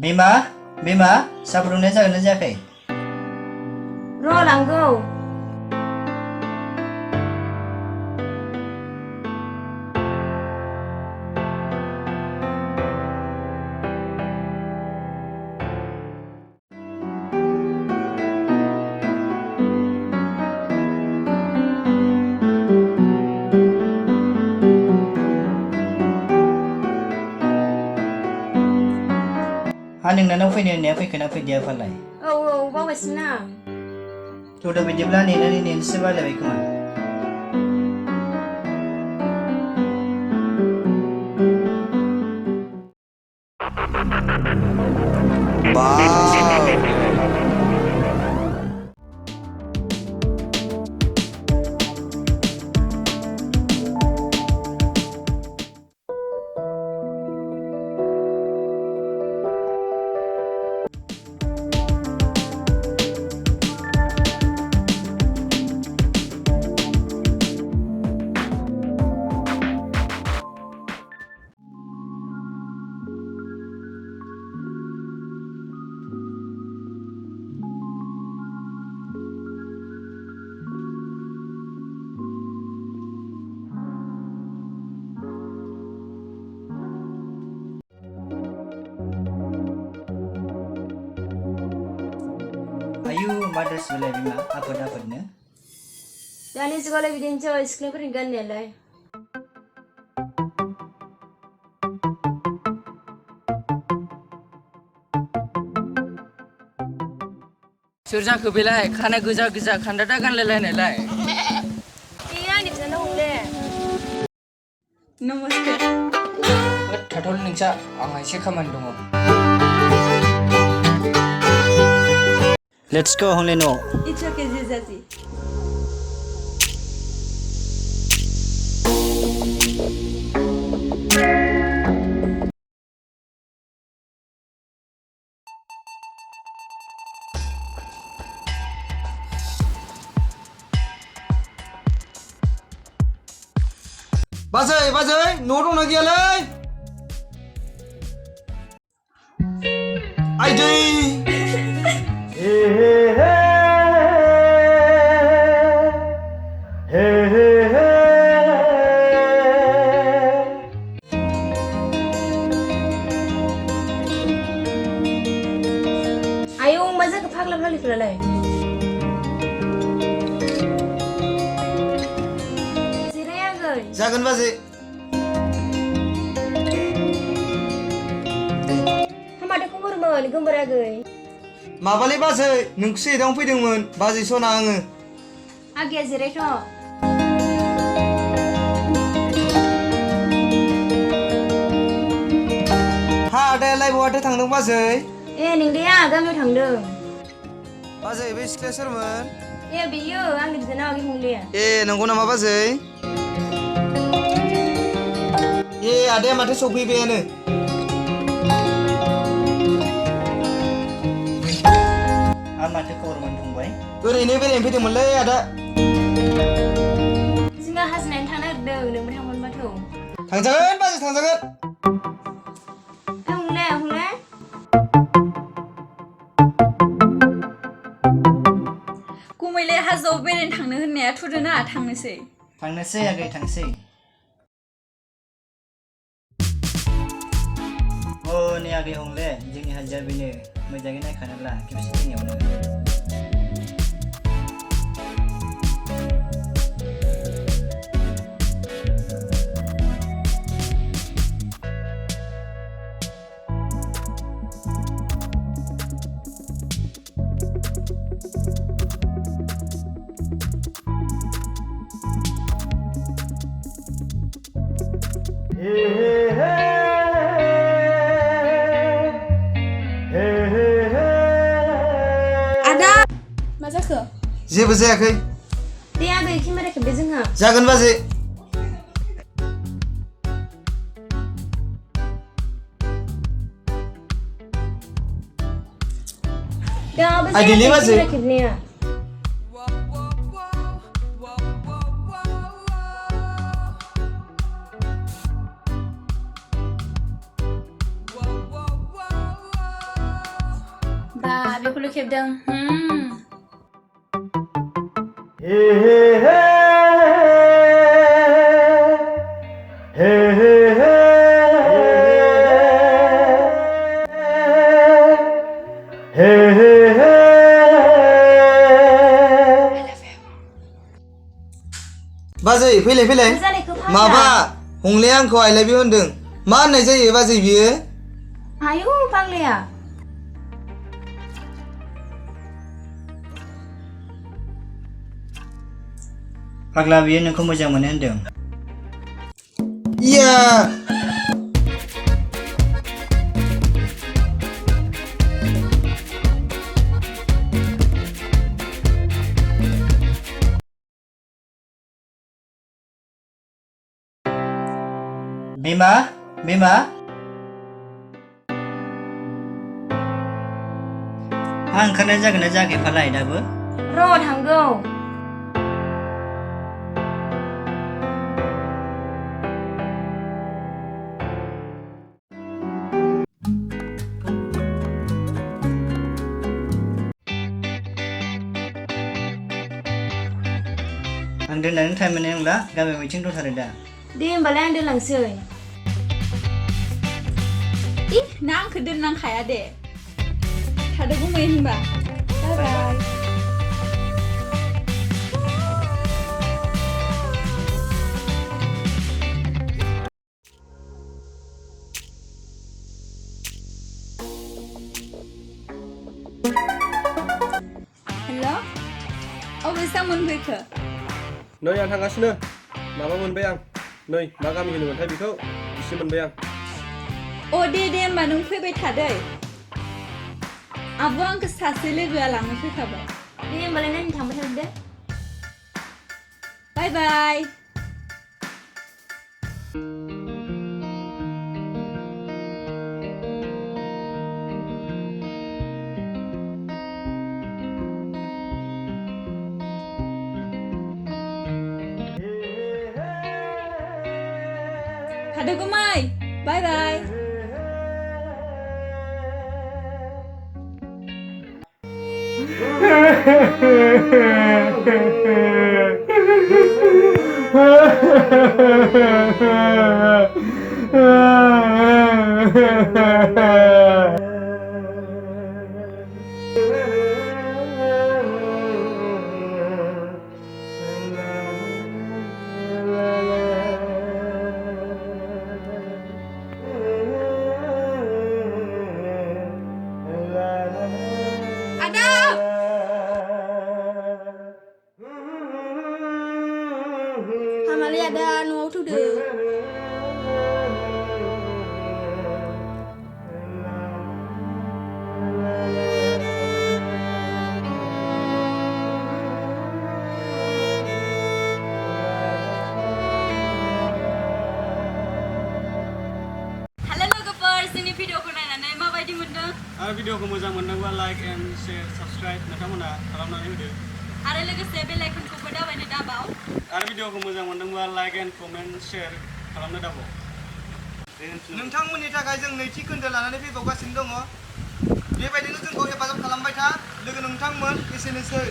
Bima, साहा फुदुंनाया जागोन ना जायाखै? र' लांगौ। हा नोंनाव फैनो होननाया फैखोना फैदिया फालाय? औ बावगासिनो आं। थ'द' बिदिब्ला नेनोसो बालायबाय खोमा। Ayu mothers बेलाय बिमा आफादनो दानि जुगावलाय बिदिनोसै सिख्लाफोरनि गाननायालाय। सोर जाखो बेलाय खानाय गोजा गोजा खान्दादा गानलायलायनायलाय? ए आंनि बिनानाव हंले। नमस्ते। थाथ'ल नोंसा आंहा एसे खामानि दङ। Let's go Hongle no. It's okay Jijaji. बाजै न' दंना गैयालै? आइदै आयौ मा जाखो फाग्ला फाग्लिफोरालाय? जिरायाखै। जागोन बाजै। माथो खबरमोन गोमबोर आगै? माबालै बाजै नोंखौसो एदावनो फैदोंमोन बाजै सना आङो। आगैया जिरायथ'। हा आदायालाय बहाथो थांदों बाजै? ए नोंदाया गामियाव थांदों। बाजै बे सिख्लाया सोरमोन? ए बेयो आंनि बिनानाव आगै हंलेया। ए नंगौ नामा बाजै? ए आदाया माथो सफैबायानो। माथो खबरमोन फंबाय? ओरैनो बेरायनो फैदोंमोनलै आदा। जोंहा हाजिनायनो थांनो नागिरदों नोंबो थांगोन माथो? थांजागोन बाजै थांजागोन। हंले। गुमैलाय हाजोआव बेरायनो थांनो होननाया थुदोना थांनोसै आगै थांसै। नै आगै हंले जोंनि हाजोआ बेनो मोजाङै नायखाना ला खेबसे जोंनियावनो। आदा मा जाखो? जेबो जायाखै। दे आगै केमेरा खेबदो जोंहा। जागोन बाजै। दाबो आइदिलै जायाखै बाजै। केमेरा खेबनाया। बेखौल' खेबदों बाजै फैलाय फैलाय जानायखौ फाग्ला माबा हंलाया आंखौ आइ लाभ इउ होनदों मा होननाय जायो बाजै बियो आयौ फाग्लाया फाग्ला बियो नोंखौ मोजां मोनो होनदों इया बिमा बिमा आं ओंखारनाय जागोन ना जायाखै फालाय दाबो र' थांगौ आं दोननानै टाइम मोननाय नंला गामियाव मिटिं दंथारो दा दे होमबालाय आं दोनलांसै ना आंखौ दोननांखाया दे थादो गुमै होनबा बाय बाय हेल' अबेसा मोनफैखो नै आं थांगासिनो माबा मोनबाय आं नै मा गामि होनोमोनथाय बेखौ एसे मोनबाय आं अ दे होमबा नों फैबाय थादै आब' आंखौ सासे लोगोआ लांनो फैखाबाय दे होमबालाय नानि थांबाय थादो बाय बाय थादो गुमै बाय बाय हामालै आदा न'आव थौदो हेल' लोगोफोर जोंनि भिडिअखौ नायनानै माबायदि मोनदों आरो भिडिअखौ मोजां मोनदोंबा लाइक एन्ड शेयार साबस्क्राइब नोंथांमोना खालामनानै होदो आरो लोगोसे बेल आइकनखौबो दाबायनो दाबाव आरो भिडिअखौ मोजां मोनदोंबा लाइक एन्ड कमेन्ट शेयार खालामनो दाबाव नोंथांमोननि थाखाय जों नैथि खोन्दो लानानै फैबावगासिनो दङ बेबायदिनो जोंखौ हेफाजाब खालामबाय था लोगो नोंथांमोन एसेनोसै